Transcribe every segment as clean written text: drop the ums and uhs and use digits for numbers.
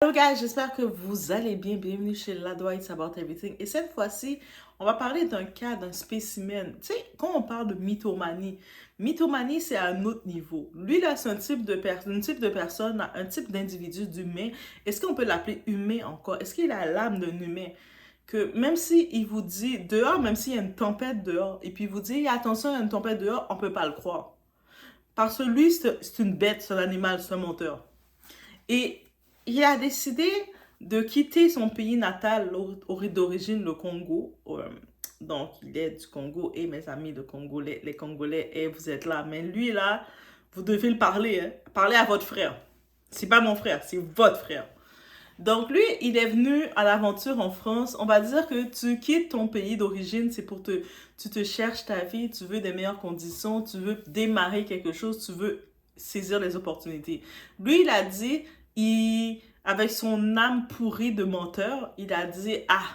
Hello guys, j'espère que vous allez bien. Bienvenue chez Ladwa It's About Everything. Et cette fois-ci, on va parler d'un cas, d'un spécimen. Tu sais, quand on parle de mythomanie, mythomanie, c'est à un autre niveau. Lui, là, c'est un type de personne, un type d'individu, d'humain. Est-ce qu'on peut l'appeler humain encore? Est-ce qu'il a l'âme d'un humain? Que même si il vous dit dehors, même s'il y a une tempête dehors, et puis il vous dit attention, il y a une tempête dehors, on peut pas le croire. Parce que lui, c'est une bête, c'est un animal, c'est un menteur. Et il a décidé de quitter son pays natal d'origine, le Congo. Donc, il est du Congo et mes amis de Congo, les Congolais, et vous êtes là. Mais lui, là, vous devez le parler. Hein. Parlez à votre frère. C'est pas mon frère, c'est votre frère. Donc, lui, il est venu à l'aventure en France. On va dire que tu quittes ton pays d'origine, c'est pour tu te cherches ta vie, tu veux des meilleures conditions, tu veux démarrer quelque chose, tu veux saisir les opportunités. Lui, il a dit, avec son âme pourrie de menteur, il a dit, ah,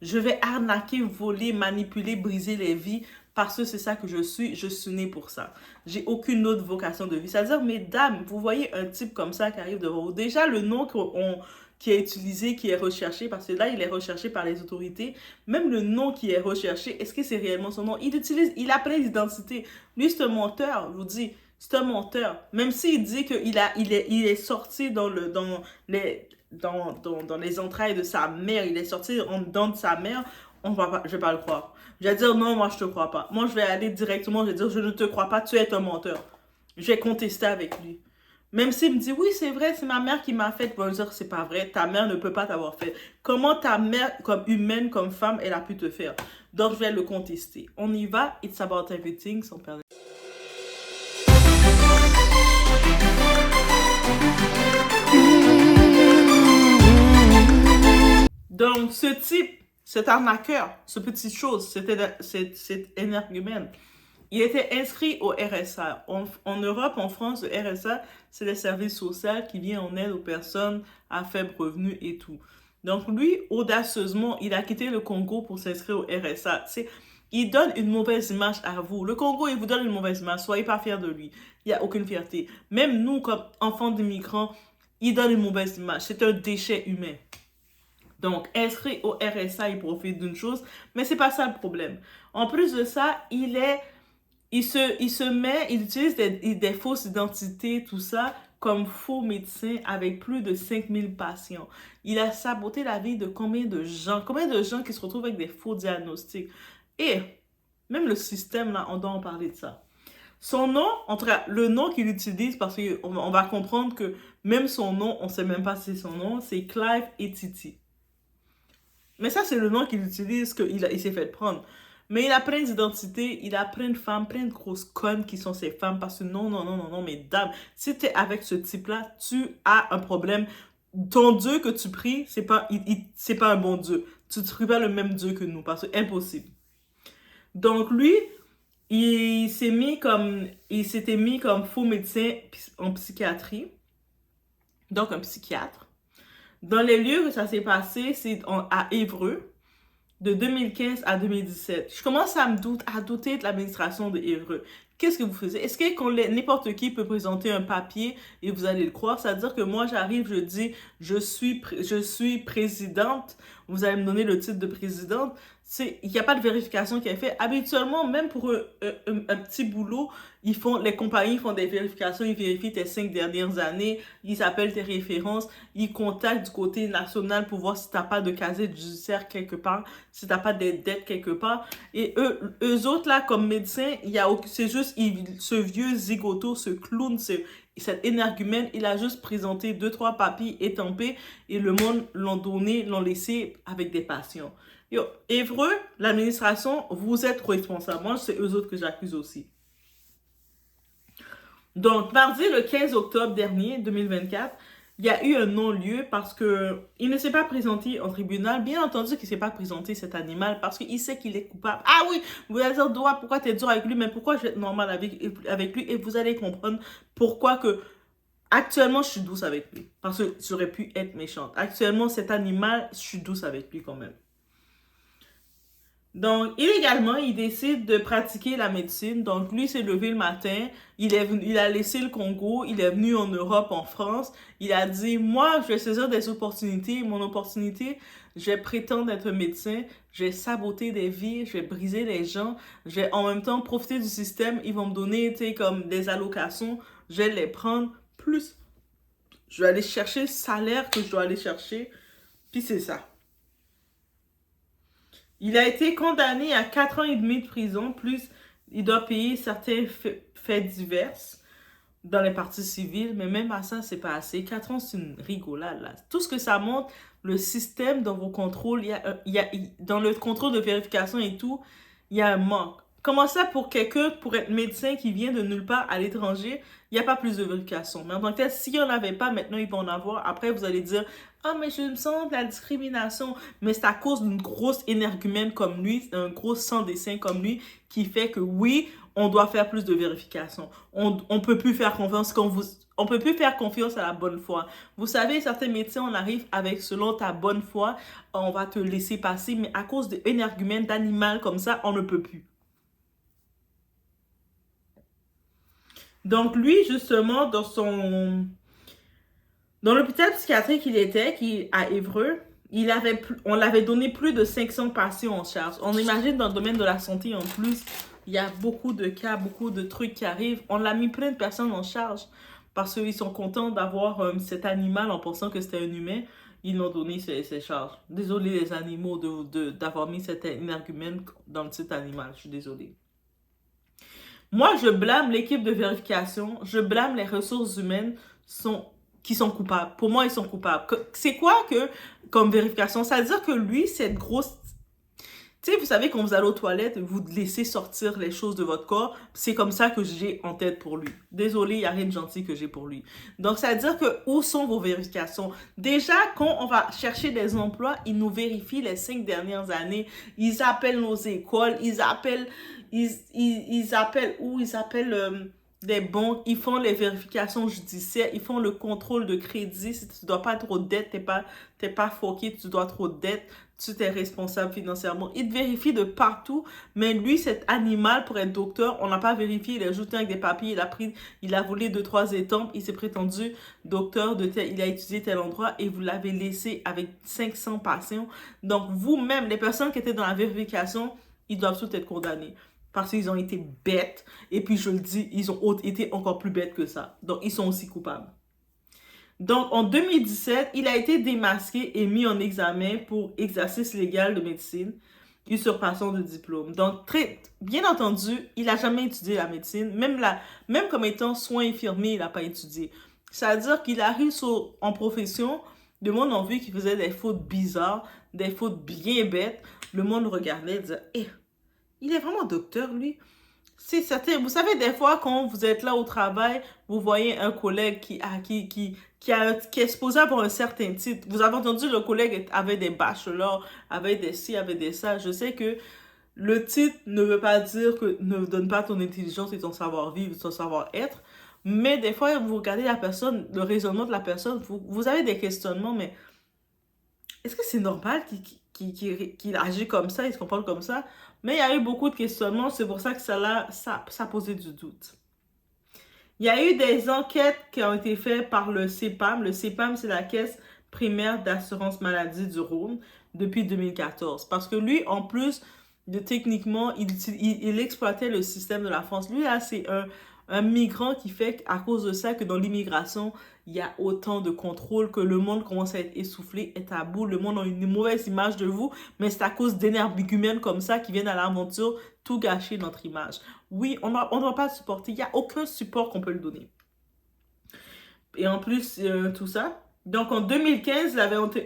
je vais arnaquer, voler, manipuler, briser les vies parce que c'est ça que je suis né pour ça. J'ai aucune autre vocation de vie. C'est-à-dire, mesdames, vous voyez un type comme ça qui arrive devant vous. Déjà, le nom qui est utilisé, qui est recherché, parce que là, il est recherché par les autorités. Même le nom qui est recherché, est-ce que c'est réellement son nom? Il a plein d'identités. Lui, c'est un menteur, je vous dis. C'est un menteur. Même s'il dit il est sorti dans les entrailles de sa mère, il est sorti en dedans de sa mère, je vais pas le croire. Je vais dire non, moi je te crois pas. Moi je vais aller directement, je vais dire je ne te crois pas, tu es un menteur. Je vais contester avec lui. Même s'il me dit oui, c'est vrai, c'est ma mère qui m'a fait, je vais dire c'est pas vrai, ta mère ne peut pas t'avoir fait. Comment ta mère, comme humaine, comme femme, elle a pu te faire? Donc je vais le contester. On y va, it's about everything, sans perdre. Donc, ce type, cet arnaqueur, ce petit chose, cet énergumène, il était inscrit au RSA. En Europe, en France, le RSA, c'est le service social qui vient en aide aux personnes à faible revenu et tout. Donc, lui, audacieusement, il a quitté le Congo pour s'inscrire au RSA. Il donne une mauvaise image à vous. Le Congo, il vous donne une mauvaise image. Soyez pas fiers de lui. Il n'y a aucune fierté. Même nous, comme enfants d'immigrants, il donne une mauvaise image. C'est un déchet humain. Donc, inscrit au RSA, il profite d'une chose, mais c'est pas ça le problème. En plus de ça, il utilise des fausses identités, tout ça, comme faux médecin avec plus de 5000 patients. Il a saboté la vie de combien de gens qui se retrouvent avec des faux diagnostics. Et même le système, là, on doit en parler de ça. Son nom, en tout cas, le nom qu'il utilise, parce qu'on va comprendre que même son nom, on ne sait même pas si c'est son nom, c'est Clive Etiti. Mais ça, c'est le nom qu'il utilise, il s'est fait prendre. Mais il a plein d'identités, il a plein de femmes, plein de grosses connes qui sont ses femmes. Parce que non, non, non, non, non, mesdames, si tu es avec ce type-là, tu as un problème. Ton Dieu que tu pries, c'est pas un bon Dieu. Tu ne pries pas le même Dieu que nous, parce que impossible. Donc lui, il s'était mis comme faux médecin en psychiatrie. Donc un psychiatre. Dans les lieux où ça s'est passé, c'est à Évreux, de 2015 à 2017. Je commence à douter de l'administration de Évreux. Qu'est-ce que vous faisiez? Est-ce que n'importe qui peut présenter un papier et vous allez le croire? C'est-à-dire que moi, j'arrive, je dis, je suis présidente. Vous allez me donner le titre de présidente. Il n'y a pas de vérification qui est faite. Habituellement, même pour un petit boulot, les compagnies font des vérifications. Ils vérifient tes 5 dernières années. Ils appellent tes références. Ils contactent du côté national pour voir si tu n'as pas de casier judiciaire quelque part, si tu n'as pas de dettes quelque part. Et eux autres, là, comme médecins, c'est juste ce vieux zigoto, ce clown, cet énergumène, il a juste présenté 2-3 papiers étampés et le monde l'ont laissé avec des patients. Yo, Évreux, l'administration, vous êtes responsable. Moi, c'est eux autres que j'accuse aussi. Donc, mardi le 15 octobre dernier, 2024, il y a eu un non-lieu parce que il ne s'est pas présenté en tribunal. Bien entendu qu'il ne s'est pas présenté cet animal parce qu'il sait qu'il est coupable. Ah oui, vous allez dire, Doua, pourquoi tu es dur avec lui, mais pourquoi je vais être normal avec lui? Et vous allez comprendre pourquoi que actuellement je suis douce avec lui. Parce que j'aurais pu être méchante. Actuellement, cet animal, je suis douce avec lui quand même. Donc, illégalement, il décide de pratiquer la médecine. Donc, lui s'est levé le matin, il a laissé le Congo, il est venu en Europe, en France. Il a dit, moi, je vais saisir des opportunités. Mon opportunité, je vais prétendre être médecin, je vais saboter des vies, je vais briser les gens, je vais en même temps profiter du système. Ils vont me donner, tu sais, comme des allocations, je vais les prendre. Plus, je vais aller chercher le salaire que je dois aller chercher. Puis c'est ça. Il a été condamné à 4 ans et demi de prison, plus il doit payer certains faits divers dans les parties civiles, mais même à ça, c'est pas assez. 4 ans, c'est une rigolade, là. Tout ce que ça montre, le système dans vos contrôles, dans le contrôle de vérification et tout, il y a un manque. Comment ça, pour quelqu'un, pour être médecin qui vient de nulle part à l'étranger, il n'y a pas plus de vérification. Mais en tant que tel, s'il n'y en avait pas, maintenant, ils vont en avoir. Après, vous allez dire, ah, mais je me sens de la discrimination. Mais c'est à cause d'une grosse énergumène comme lui, un gros sans-dessin comme lui, qui fait que oui, on doit faire plus de vérification. On peut plus faire confiance on peut plus faire confiance à la bonne foi. Vous savez, certains médecins, on arrive avec selon ta bonne foi, on va te laisser passer, mais à cause d'énergumènes, d'animal comme ça, on ne peut plus. Donc lui, justement, dans l'hôpital psychiatrique qu'il était, à Évreux, on l'avait donné plus de 500 patients en charge. On imagine dans le domaine de la santé en plus, il y a beaucoup de cas, beaucoup de trucs qui arrivent. On l'a mis plein de personnes en charge parce qu'ils sont contents d'avoir cet animal en pensant que c'était un humain. Ils l'ont donné ses charges. Désolé les animaux d'avoir mis cet énergumène dans le titre animal. Je suis désolée. Moi, je blâme l'équipe de vérification, je blâme les ressources humaines qui sont coupables. Pour moi, ils sont coupables. C'est quoi que, comme vérification? Ça veut dire que lui, cette grosse... Tu sais, vous savez, quand vous allez aux toilettes, vous laissez sortir les choses de votre corps. C'est comme ça que j'ai en tête pour lui. Désolé, il n'y a rien de gentil que j'ai pour lui. Donc, ça veut dire que où sont vos vérifications? Déjà, quand on va chercher des emplois, ils nous vérifient les 5 dernières années. Ils appellent nos écoles, ils appellent où? Ils appellent des banques, ils font les vérifications judiciaires, ils font le contrôle de crédit. Si tu ne dois pas trop de dette, t'es pas foqué, tu dois trop de dette, tu es responsable financièrement. Ils te vérifient de partout, mais lui, cet animal, pour être docteur, on n'a pas vérifié, il a ajouté avec des papiers, il a volé 2-3 étampes, il s'est prétendu docteur il a étudié tel endroit et vous l'avez laissé avec 500 patients. Donc, vous-même, les personnes qui étaient dans la vérification, ils doivent tous être condamnés parce qu'ils ont été bêtes. Et puis, je le dis, ils ont été encore plus bêtes que ça. Donc, ils sont aussi coupables. Donc, en 2017, il a été démasqué et mis en examen pour exercice légal de médecine, usurpation de diplôme. Donc, bien entendu, il n'a jamais étudié la médecine. Même comme étant soin infirmier, il n'a pas étudié. Ça veut dire qu'il arrive en profession, le monde a vu qu'il faisait des fautes bizarres, des fautes bien bêtes. Le monde le regardait et disait, il est vraiment docteur, lui. C'est certain. Vous savez, des fois, quand vous êtes là au travail, vous voyez un collègue qui est supposé avoir un certain titre. Vous avez entendu, le collègue avait des bachelors, avait des ci, avait des ça. Je sais que le titre ne veut pas dire ne donne pas ton intelligence et ton savoir-vivre, ton savoir-être. Mais des fois, vous regardez la personne, le raisonnement de la personne, vous avez des questionnements, mais est-ce que c'est normal qu'il agit comme ça, il se comporte comme ça? Mais il y a eu beaucoup de questionnements, c'est pour ça que ça posait du doute. Il y a eu des enquêtes qui ont été faites par le CEPAM. Le CEPAM, c'est la Caisse primaire d'assurance maladie du Rhône depuis 2014. Parce que lui, en plus de techniquement, il exploitait le système de la France. Lui, là, c'est un migrant qui fait à cause de ça que dans l'immigration, il y a autant de contrôle que le monde commence à être essoufflé, est à bout. Le monde a une mauvaise image de vous, mais c'est à cause d'énergumènes comme ça qui viennent à l'aventure tout gâcher notre image. Oui, on ne doit pas le supporter. Il n'y a aucun support qu'on peut lui donner. Et en plus, tout ça. Donc, en 2015,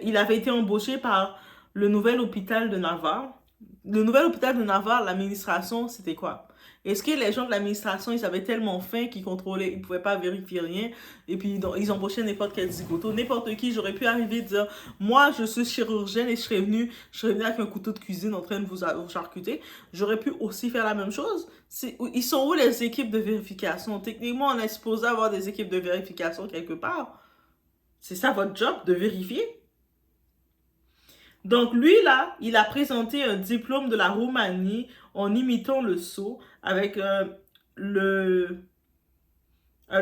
il avait été embauché par le nouvel hôpital de Navarre. Le nouvel hôpital de Navarre, l'administration, c'était quoi? Est-ce que les gens de l'administration, ils avaient tellement faim qu'ils contrôlaient, ils ne pouvaient pas vérifier rien, et puis ils embauchaient n'importe quel zigoto, n'importe qui, j'aurais pu arriver et dire, moi, je suis chirurgienne et je serais venu avec un couteau de cuisine en train de vous charcuter. J'aurais pu aussi faire la même chose. Ils sont où les équipes de vérification? Techniquement, on est supposé avoir des équipes de vérification quelque part. C'est ça votre job, de vérifier? Donc lui, là, il a présenté un diplôme de la Roumanie en imitant le sceau avec le, un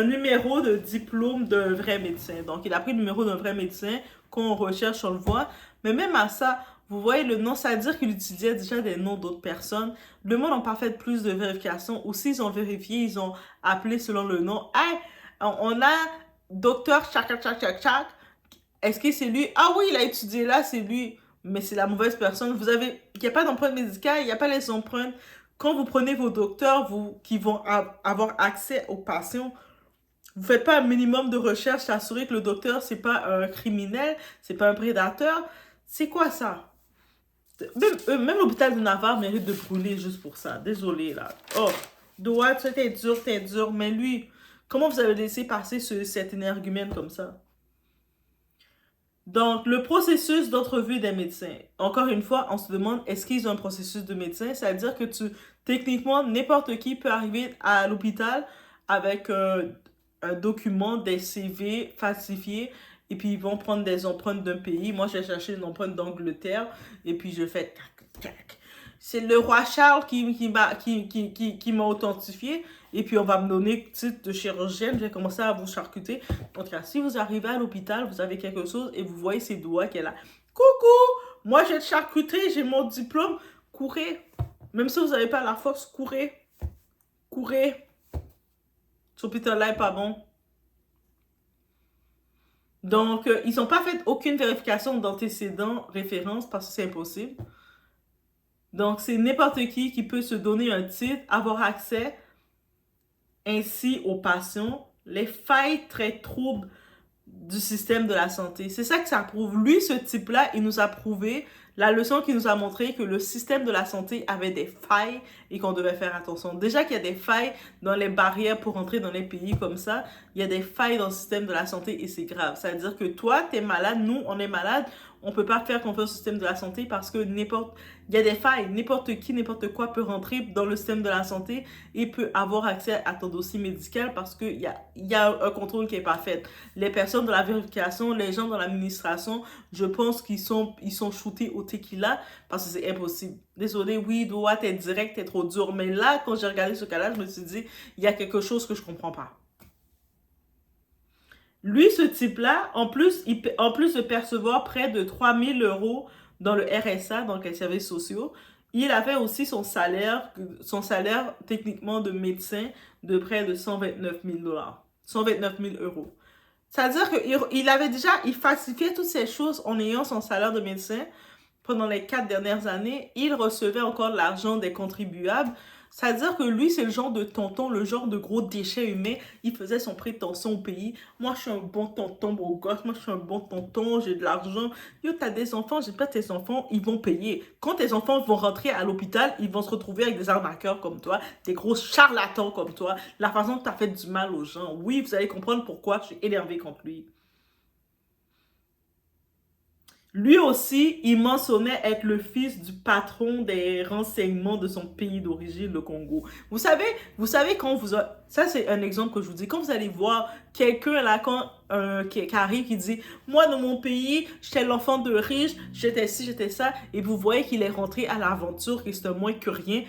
numéro de diplôme d'un vrai médecin. Donc, il a pris le numéro d'un vrai médecin, qu'on recherche, on le voit. Mais même à ça, vous voyez le nom, ça veut dire qu'il utilisait déjà des noms d'autres personnes. Le monde n'a pas fait plus de vérification. Ou s'ils ont vérifié, ils ont appelé selon le nom. Hey, on a docteur Chak Chak Chak Chak Chak. Est-ce que c'est lui? Ah oui, il a étudié là, c'est lui. Mais c'est la mauvaise personne. Vous avez, il n'y a pas d'empreinte médicale, il n'y a pas les empreintes. Quand vous prenez vos docteurs qui vont avoir accès aux patients, vous faites pas un minimum de recherche, s'assurer que le docteur, c'est pas un criminel, c'est pas un prédateur. C'est quoi ça? Même l'hôpital de Navarre mérite de brûler juste pour ça. Désolé, là. Oh, Doha, tu t'es dur, mais lui, comment vous avez laissé passer cet énergumène comme ça? Donc, le processus d'entrevue des médecins. Encore une fois, on se demande, est-ce qu'ils ont un processus de médecin? C'est-à-dire que techniquement, n'importe qui peut arriver à l'hôpital avec un document, des CV falsifiés, et puis ils vont prendre des empreintes d'un pays. Moi, j'ai cherché une empreinte d'Angleterre, et puis je fais tac, tac. C'est le roi Charles qui m'a authentifié. Et puis, on va me donner titre de chirurgienne. Je vais commencer à vous charcuter. En tout cas, si vous arrivez à l'hôpital, vous avez quelque chose et vous voyez ses doigts qu'elle a. Coucou! Moi, je vais te charcuter. J'ai mon diplôme. Courez. Même si vous n'avez pas la force, courez. Courez. Cet hôpital-là n'est pas bon. Donc, ils n'ont pas fait aucune vérification d'antécédents, références, parce que c'est impossible. Donc, c'est n'importe qui peut se donner un titre, avoir accès ainsi aux patients, les failles très troubles du système de la santé. C'est ça que ça prouve. Lui, ce type-là, il nous a prouvé la leçon qu'il nous a montré que le système de la santé avait des failles et qu'on devait faire attention. Déjà qu'il y a des failles dans les barrières pour entrer dans les pays comme ça, il y a des failles dans le système de la santé et c'est grave. Ça veut dire que toi, tu es malade, nous, on est malade, on peut pas faire confiance au système de la santé parce que il y a des failles. N'importe qui, n'importe quoi peut rentrer dans le système de la santé et peut avoir accès à ton dossier médical parce qu'il y a un contrôle qui est pas fait. Les personnes de la vérification, les gens dans l'administration, je pense qu'ils sont shootés au tequila parce que c'est impossible. Désolé, oui, doit être direct, t'es trop dur. Mais là, quand j'ai regardé ce cas-là, je me suis dit, il y a quelque chose que je comprends pas. Lui, ce type-là, en plus de percevoir près de 3000 euros dans le RSA, donc les services sociaux, il avait aussi son salaire techniquement de médecin de près de 129 000 dollars, 129 000 euros. C'est-à-dire il falsifiait toutes ces choses en ayant son salaire de médecin. Pendant les 4 dernières années, il recevait encore l'argent des contribuables. C'est-à-dire que lui, c'est le genre de tonton, le genre de gros déchet humain. Il faisait son prétention au pays. Moi, je suis un bon tonton, beau gosse. Moi, je suis un bon tonton, j'ai de l'argent. Yo, t'as des enfants, j'ai pas tes enfants, ils vont payer. Quand tes enfants vont rentrer à l'hôpital, ils vont se retrouver avec des arnaqueurs comme toi, des gros charlatans comme toi. La façon que t'as fait du mal aux gens. Oui, vous allez comprendre pourquoi je suis énervée contre lui. Lui aussi, il mentionnait être le fils du patron des renseignements de son pays d'origine, le Congo. Vous savez quand ça c'est un exemple que je vous dis. Quand vous allez voir quelqu'un là, qui arrive, qui dit, moi dans mon pays, j'étais l'enfant de riche, j'étais ci, j'étais ça, et vous voyez qu'il est rentré à l'aventure, que c'est un moins que rien,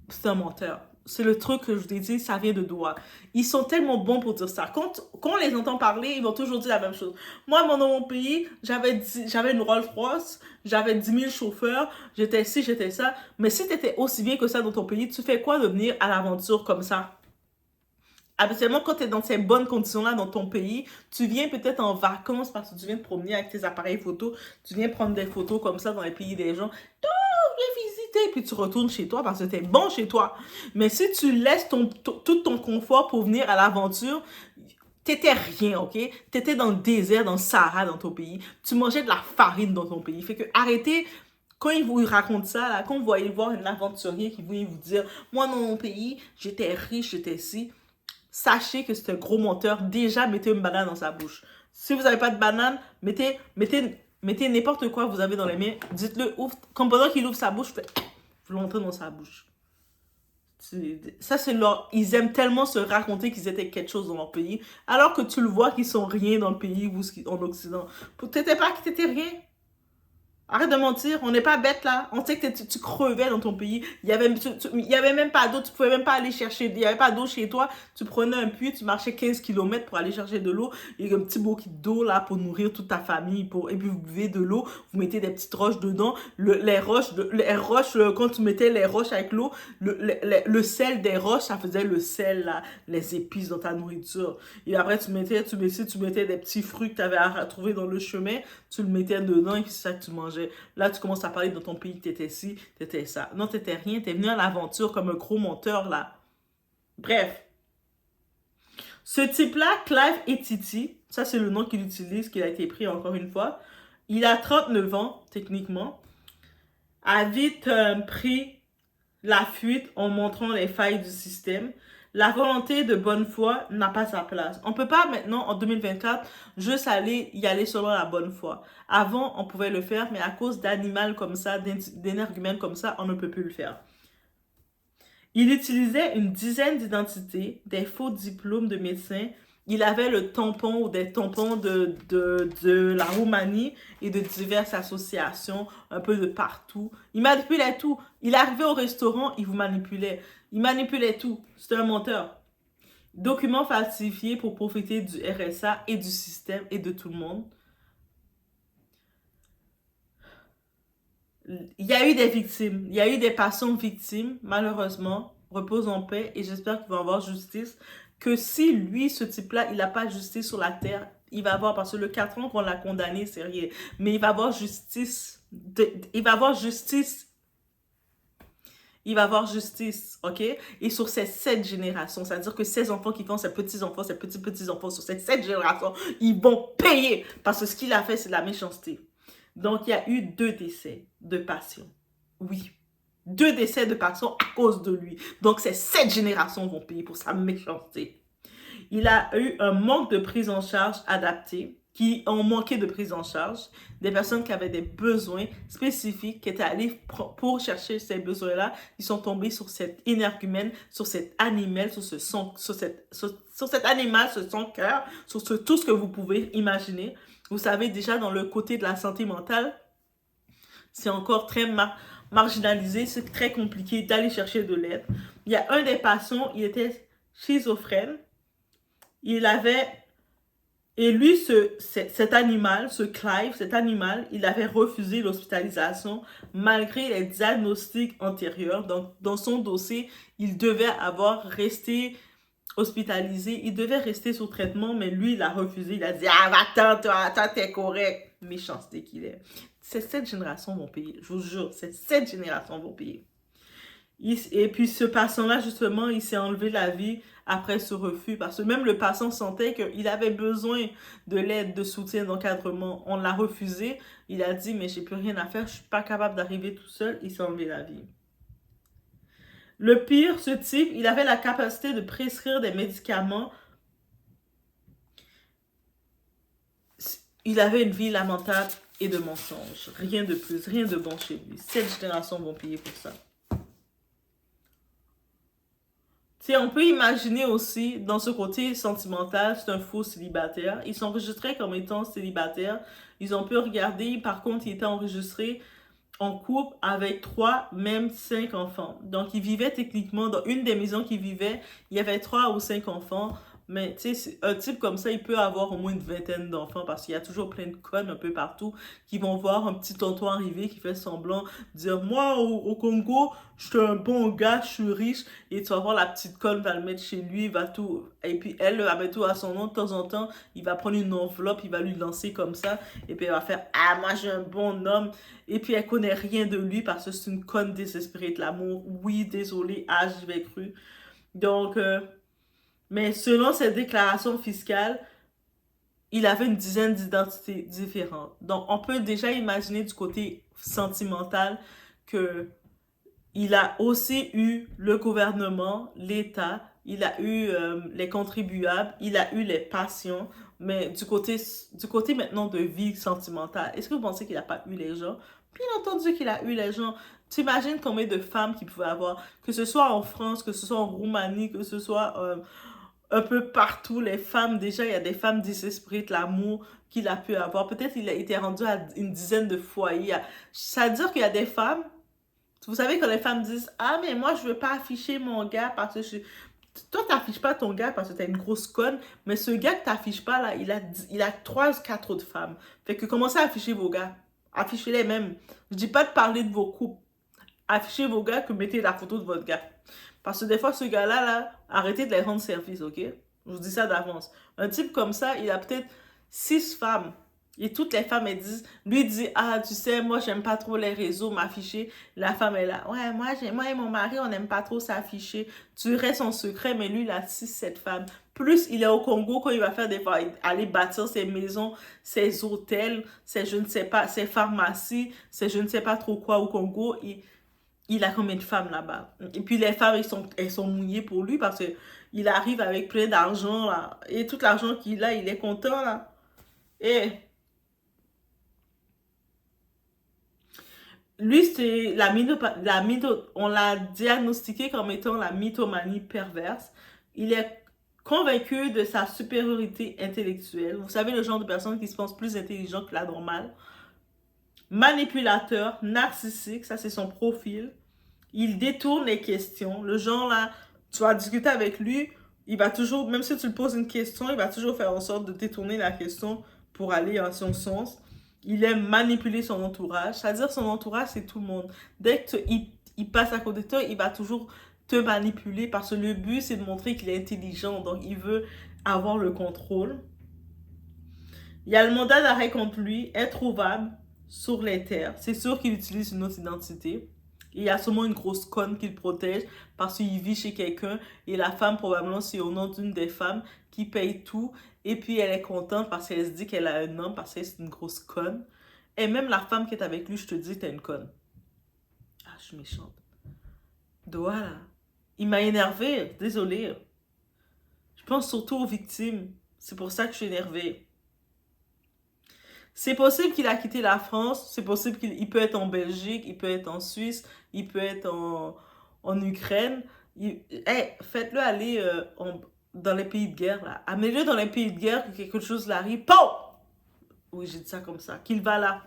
c'est un menteur. C'est le truc que je vous ai dit, ça vient de Doha. Ils sont tellement bons pour dire ça. Quand on les entend parler, ils vont toujours dire la même chose. Moi, dans mon pays, j'avais une Rolls-Royce, j'avais 10 000 chauffeurs, j'étais ci, j'étais ça. Mais si tu étais aussi bien que ça dans ton pays, tu fais quoi de venir à l'aventure comme ça? Habituellement, quand tu es dans ces bonnes conditions-là dans ton pays, tu viens peut-être en vacances parce que tu viens te promener avec tes appareils photo, tu viens prendre des photos comme ça dans les pays des gens. Visiter, puis tu retournes chez toi parce que t'es bon chez toi. Mais si tu laisses tout ton confort pour venir à l'aventure, t'étais rien, ok? T'étais dans le désert, dans le Sahara, dans ton pays. Tu mangeais de la farine dans ton pays. Fait que arrêtez, quand ils vous racontent ça, là, quand vous voyez voir un aventurier qui vient vous dire, moi dans mon pays, j'étais riche, j'étais ci, sachez que c'est un gros menteur. Déjà, mettez une banane dans sa bouche. Si vous n'avez pas de banane, mettez n'importe quoi que vous avez dans les mains, dites-le, comme pendant qu'il ouvre sa bouche, vous l'entrez dans sa bouche. Ça, ils aiment tellement se raconter qu'ils étaient quelque chose dans leur pays, alors que tu le vois qu'ils sont rien dans le pays ou en Occident. Peut-être pas qu'ils étaient rien. Arrête de mentir, on n'est pas bête là. On sait que tu crevais dans ton pays. Il y avait même pas d'eau, tu pouvais même pas aller chercher. Il n'y avait pas d'eau chez toi. Tu prenais un puits, tu marchais 15 kilomètres pour aller chercher de l'eau. Et un petit bouquet d'eau là pour nourrir toute ta famille. Et puis vous buvez de l'eau, vous mettez des petites roches dedans. Quand tu mettais les roches avec l'eau, le sel des roches, ça faisait le sel là, les épices dans ta nourriture. Et après, tu mettais des petits fruits que tu avais trouvé dans le chemin, tu le mettais dedans et puis c'est ça que tu mangeais. Là, tu commences à parler dans ton pays que t'étais ci, t'étais ça. Non, t'étais rien, t'es venu à l'aventure comme un gros monteur, là. Bref. Ce type-là, Clive Etiti, ça c'est le nom qu'il utilise, qui a été pris encore une fois. Il a 39 ans, techniquement. A vite pris la fuite en montrant les failles du système. La volonté de bonne foi n'a pas sa place. On peut pas maintenant, en 2024, juste y aller selon la bonne foi. Avant, on pouvait le faire, mais à cause d'animaux comme ça, d'énergumènes comme ça, on ne peut plus le faire. Il utilisait une dizaine d'identités, des faux diplômes de médecin. Il avait le tampon ou des tampons de la Roumanie et de diverses associations, un peu de partout. Il manipulait tout. Il arrivait au restaurant, il vous manipulait. Il manipulait tout. C'était un menteur. Documents falsifiés pour profiter du RSA et du système et de tout le monde. Il y a eu des victimes. Il y a eu des patients victimes, malheureusement. Repose en paix et j'espère qu'il va avoir justice. Que si lui, ce type-là, il n'a pas justice sur la terre, il va avoir, parce que le 4 ans qu'on l'a condamné, c'est rien. Mais il va avoir justice. Il va avoir justice. Il va avoir justice, ok? Et sur ces 7 générations, c'est-à-dire que ces enfants qui font ces petits-enfants, ces petits-petits-enfants, sur ces 7 générations, ils vont payer. Parce que ce qu'il a fait, c'est de la méchanceté. Donc, il y a eu 2 décès de patients. Oui. 2 décès de patients à cause de lui. Donc, ces 7 générations vont payer pour sa méchanceté. Il a eu un manque de prise en charge adaptée, qui ont manqué de prise en charge, des personnes qui avaient des besoins spécifiques, qui étaient allées pour chercher ces besoins-là, ils sont tombés sur cet énergumène, sur cet animal, sur cet animal, sur son cœur, sur tout ce que vous pouvez imaginer. Vous savez, déjà dans le côté de la santé mentale, c'est encore très marginalisé, c'est très compliqué d'aller chercher de l'aide. Il y a un des patients, il était schizophrène, il avait... Et lui, cet animal, ce Clive, cet animal, il avait refusé l'hospitalisation malgré les diagnostics antérieurs. Donc, dans son dossier, il devait avoir resté hospitalisé, il devait rester sous traitement, mais lui, il a refusé. Il a dit, ah, va-t'en, toi, t'es correct. Méchanceté qu'il est. Ces 7 générations vont payer, je vous jure, ces 7 générations vont payer. Et puis ce patient-là, justement, il s'est enlevé la vie après ce refus. Parce que même le patient sentait qu'il avait besoin de l'aide, de soutien, d'encadrement. On l'a refusé. Il a dit, mais j'ai plus rien à faire, je suis pas capable d'arriver tout seul. Il s'est enlevé la vie. Le pire, ce type, il avait la capacité de prescrire des médicaments. Il avait une vie lamentable et de mensonges. Rien de plus, rien de bon chez lui. 7 générations vont payer pour ça. On peut imaginer aussi, dans ce côté sentimental, c'est un faux célibataire. Ils sont enregistrés comme étant célibataires. Ils ont pu regarder, par contre, il était enregistré en couple avec 3, même 5 enfants. Donc, il vivait techniquement, dans une des maisons qu'il vivait, il y avait 3 ou 5 enfants. Mais tu sais, un type comme ça, il peut avoir au moins une vingtaine d'enfants parce qu'il y a toujours plein de connes un peu partout qui vont voir un petit tonton arriver qui fait semblant de dire moi au Congo, je suis un bon gars, je suis riche. Et tu vas voir la petite conne va le mettre chez lui, va tout. Et puis elle va mettre tout à son nom. De temps en temps, il va prendre une enveloppe, il va lui lancer comme ça. Et puis elle va faire ah, moi j'ai un bon homme. Et puis elle connaît rien de lui parce que c'est une conne désespérée de l'amour. Oui, désolé, ah, j'y vais cru. Donc. Mais selon ses déclarations fiscales, il avait une dizaine d'identités différentes. Donc, on peut déjà imaginer du côté sentimental que il a aussi eu le gouvernement, l'État, il a eu les contribuables, il a eu les patients, mais du côté maintenant de vie sentimentale, est-ce que vous pensez qu'il n'a pas eu les gens? Bien entendu qu'il a eu les gens. Tu imagines combien de femmes qu'il pouvait avoir, que ce soit en France, que ce soit en Roumanie, que ce soit un peu partout. Les femmes, déjà, il y a des femmes désespérées de l'amour qu'il a pu avoir. Peut-être il a été rendu à une dizaine de foyers. Ça veut dire qu'il y a des femmes, vous savez, quand les femmes disent, ah, mais moi, je veux pas afficher mon gars parce que toi, t'affiches pas ton gars parce que t'as une grosse conne, mais ce gars que t'affiches pas, là, il a 3 ou 4 autres femmes. Fait que commencez à afficher vos gars. Affichez-les même. Je dis pas de parler de vos couples. Affichez vos gars que mettez la photo de votre gars. Parce que des fois, ce gars-là, là, arrêtez de les rendre service, ok? Je vous dis ça d'avance. Un type comme ça, il a peut-être 6 femmes. Et toutes les femmes, elles disent, lui dit, ah, tu sais, moi, j'aime pas trop les réseaux, m'afficher. La femme est là, ouais, moi et mon mari, on n'aime pas trop s'afficher. Tu restes en secret, mais lui, il a 6, 7 femmes. Plus, il est au Congo quand il va faire aller bâtir ses maisons, ses hôtels, ses, je ne sais pas, ses pharmacies, ses je ne sais pas trop quoi au Congo. Il a combien de femmes là-bas? Et puis les femmes, elles sont mouillées pour lui parce que il arrive avec plein d'argent là. Et tout l'argent qu'il a, il est content là. Et lui, c'est on l'a diagnostiqué comme étant la mythomanie perverse. Il est convaincu de sa supériorité intellectuelle. Vous savez, le genre de personne qui se pense plus intelligent que la normale. Manipulateur, narcissique, ça c'est son profil. Il détourne les questions. Le genre là, tu vas discuter avec lui, il va toujours, même si tu lui poses une question, il va toujours faire en sorte de détourner la question pour aller à son sens. Il aime manipuler son entourage. C'est-à-dire son entourage, c'est tout le monde. Dès qu'il passe à côté de toi, il va toujours te manipuler parce que le but, c'est de montrer qu'il est intelligent. Donc, il veut avoir le contrôle. Il y a le mandat d'arrêt contre lui, introuvable sur les terres. C'est sûr qu'il utilise une autre identité. Il y a sûrement une grosse conne qu'il protège parce qu'il vit chez quelqu'un et la femme, probablement, c'est au nom d'une des femmes qui paye tout. Et puis, elle est contente parce qu'elle se dit qu'elle a un homme parce que c'est une grosse conne. Et même la femme qui est avec lui, je te dis, t'es une conne. Ah, je suis méchante. Voilà. Il m'a énervée, désolée. Je pense surtout aux victimes. C'est pour ça que je suis énervée. C'est possible qu'il a quitté la France, c'est possible qu'il peut être en Belgique, il peut être en Suisse, il peut être en Ukraine. Hey, faites-le aller dans les pays de guerre, là. Amenez-le dans les pays de guerre, que quelque chose l'arrive. POM! Oui, j'ai dit ça comme ça. Qu'il va là.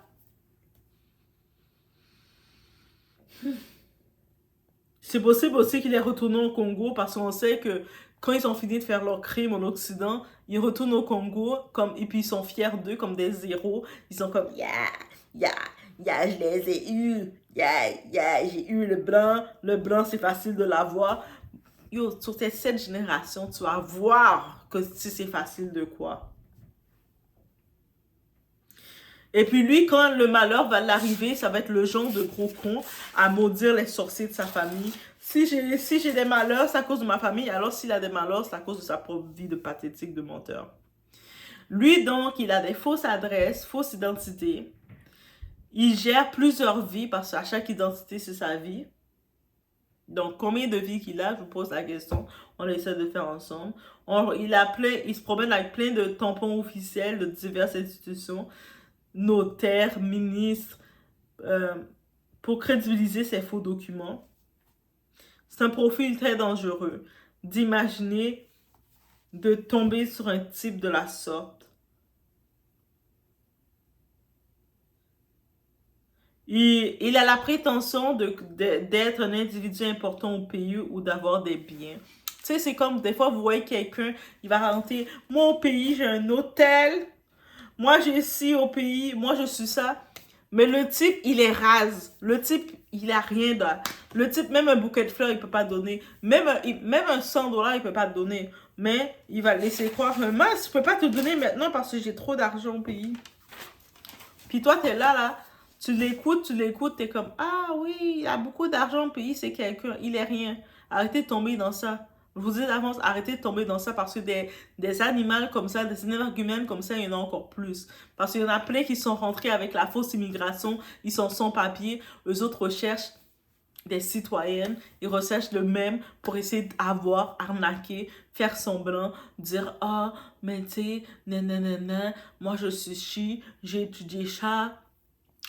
C'est possible aussi qu'il est retourné au Congo parce qu'on sait que quand ils ont fini de faire leur crime en Occident, ils retournent au Congo et puis ils sont fiers d'eux comme des héros. Ils sont comme yeah, yeah, yeah, je les ai eus. Yeah, yeah, j'ai eu le blanc. Le blanc, c'est facile de l'avoir. Yo, sur tes 7 générations, tu vas voir que si c'est facile de quoi. Et puis lui, quand le malheur va l'arriver, ça va être le genre de gros con à maudire les sorciers de sa famille. Si j'ai des malheurs, c'est à cause de ma famille. Alors s'il a des malheurs, c'est à cause de sa propre vie de pathétique de menteur. Lui, donc, il a des fausses adresses, fausses identités. Il gère plusieurs vies parce qu'à chaque identité, c'est sa vie. Donc, combien de vies qu'il a, je vous pose la question. On essaie de faire ensemble. Il se promène avec plein de tampons officiels de diverses institutions, notaires, ministres, pour crédibiliser ces faux documents. C'est un profil très dangereux d'imaginer de tomber sur un type de la sorte. Il a la prétention d'être un individu important au pays ou d'avoir des biens. Tu sais, c'est comme des fois, vous voyez quelqu'un, il va raconter, moi au pays, j'ai un hôtel, moi j'ai ci au pays, moi je suis ça. Mais le type, il est rase. Le type, il a rien de... Le type, même un bouquet de fleurs, il peut pas donner. Même un 100 $, il peut pas te donner. Mais il va laisser croire, mince, je peux pas te donner maintenant parce que j'ai trop d'argent au pays. Puis toi, t'es là, tu l'écoutes, t'es comme, ah oui, il a beaucoup d'argent au pays, c'est quelqu'un, il est rien. Arrêtez de tomber dans ça. Je vous dis d'avance, arrêtez de tomber dans ça parce que des animaux comme ça, des énergumènes comme ça, il y en a encore plus. Parce qu'il y en a plein qui sont rentrés avec la fausse immigration, ils sont sans papier, eux autres recherchent des citoyennes, ils recherchent le même pour essayer d'avoir, arnaquer, faire semblant, dire ah, mais tu sais, nanana, moi je suis chi, j'ai étudié chat,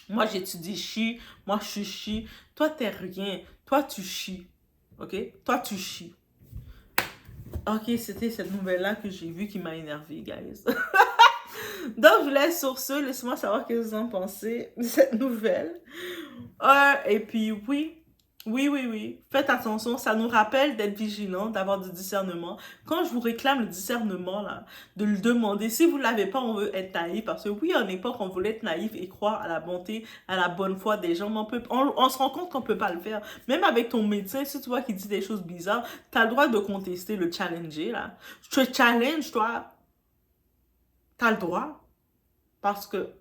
moi j'étudie chi, moi je suis chi, toi t'es rien, toi tu chies, ok? Toi tu chies. Ok, c'était cette nouvelle-là que j'ai vue qui m'a énervée, guys. Donc, je vous laisse sur ce. Laissez-moi savoir ce que vous en pensez de cette nouvelle. Et puis, oui. Faites attention. Ça nous rappelle d'être vigilant, d'avoir du discernement. Quand je vous réclame le discernement, là, de le demander. Si vous ne l'avez pas, on veut être naïf. Parce que oui, en époque, on voulait être naïf et croire à la bonté, à la bonne foi des gens. Mais on se rend compte qu'on ne peut pas le faire. Même avec ton médecin, si tu vois qu'il dit des choses bizarres, tu as le droit de contester, le challenger, là. Je te challenge, toi. Tu as le droit. Parce que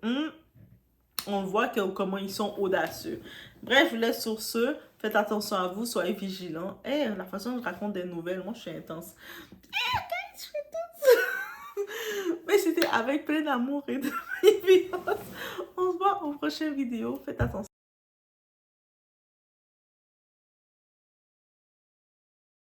on voit comment ils sont audacieux. Bref, je vous laisse sur ce. Faites attention à vous, soyez vigilants. Et la façon dont je raconte des nouvelles, moi je suis intense. Mais c'était avec plein d'amour et de bienveillance. On se voit aux prochaines vidéos. Faites attention.